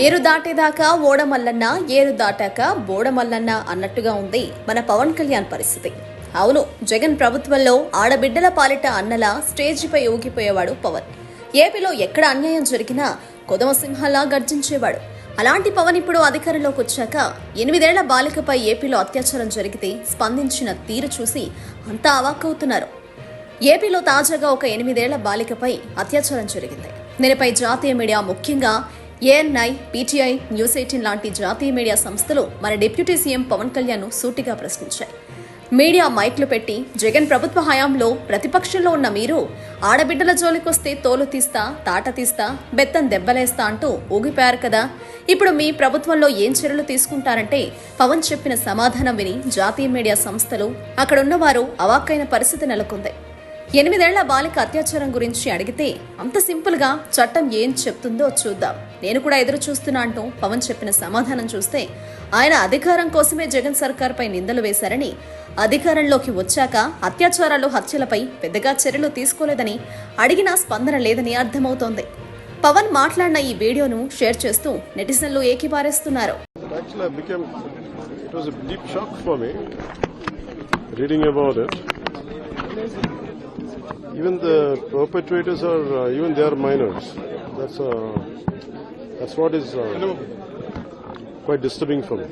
ఏరు దాటేదాకా ఓడమల్లన్న ఏరు దాటాక బోడమల్లన్న అన్నట్టుగా ఉంది మన పవన్ కళ్యాణ్ పరిస్థితి. అవును, జగన్ ప్రభుత్వంలో ఆడబిడ్డల పాలిట అన్నలా స్టేజిపై ఊగిపోయేవాడు పవన్. ఏపీలో ఎక్కడ అన్యాయం జరిగినా కొదమసింహంలా గర్జించేవాడు. అలాంటి పవన్ ఇప్పుడు అధికారంలోకి వచ్చాక 8 ఏళ్ల బాలికపై ఏపీలో అత్యాచారం జరిగితే స్పందించిన తీరు చూసి అంతా అవాక్కవుతున్నారు. ఏపీలో తాజాగా ఒక 8 ఏళ్ల బాలికపై అత్యాచారం జరిగింది. దీనిపై జాతీయ మీడియా, ముఖ్యంగా ఏఎన్ఐ, పీటీఐ, న్యూస్ 18 లాంటి జాతీయ మీడియా సంస్థలు మన డిప్యూటీ సీఎం పవన్ కళ్యాణ్ ను సూటిగా ప్రశ్నించాయి. మీడియా మైక్లు పెట్టి జగన్ ప్రభుత్వ హయాంలో ప్రతిపక్షంలో ఉన్న మీరు ఆడబిడ్డల జోలికొస్తే తోలు తీస్తా, తాట తీస్తా, బెత్తం దెబ్బలేస్తా అంటూ ఊగిపోయారు కదా. ఇప్పుడు మీ ప్రభుత్వంలో ఏం చర్యలు తీసుకుంటారంటే పవన్ చెప్పిన సమాధానం విని జాతీయ మీడియా సంస్థలు, అక్కడున్నవారు అవాక్కైన పరిస్థితి నెలకొంది. 8 ఏళ్ల బాలిక అత్యాచారం గురించి అడిగితే అంత సింపుల్ గా చట్టం ఏం చెప్తుందో చూద్దాం, నేను కూడా ఎదురు చూస్తున్నా అంటూ పవన్ చెప్పిన సమాధానం చూస్తే ఆయన అధికారం కోసమే జగన్ సర్కార్పై నిందలు వేశారని, అధికారంలోకి వచ్చాక అత్యాచారాలు, హత్యలపై పెద్దగా చర్యలు తీసుకోలేదని, అడిగినా స్పందన లేదని అర్థమవుతోంది. పవన్ మాట్లాడిన ఈ వీడియోను షేర్ చేస్తూ నెటిజన్లు ఏకీపారేస్తున్నారు. Even the perpetrators are even they are minors. That's what is quite disturbing for me.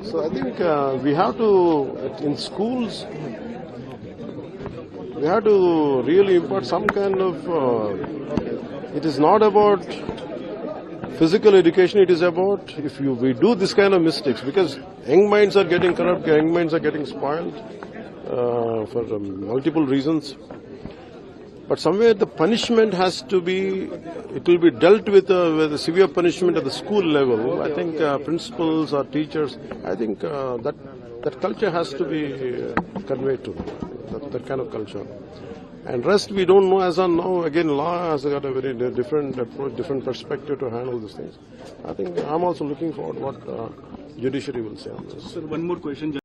So I think we have to, in schools, we have to really impart some kind of. It is not about physical education. It is about we do this kind of mistakes, because young minds are getting corrupt, young minds are getting spoiled. For multiple reasons, but somewhere the punishment has to be, it will be dealt with a severe punishment at the school level. I think principals or teachers, I think that culture has to be conveyed to them, that kind of culture. And rest we don't know as on now. Again, law has got a very different approach, different perspective to handle these things. I think I'm also looking forward what judiciary will say on this. Sir, one more question.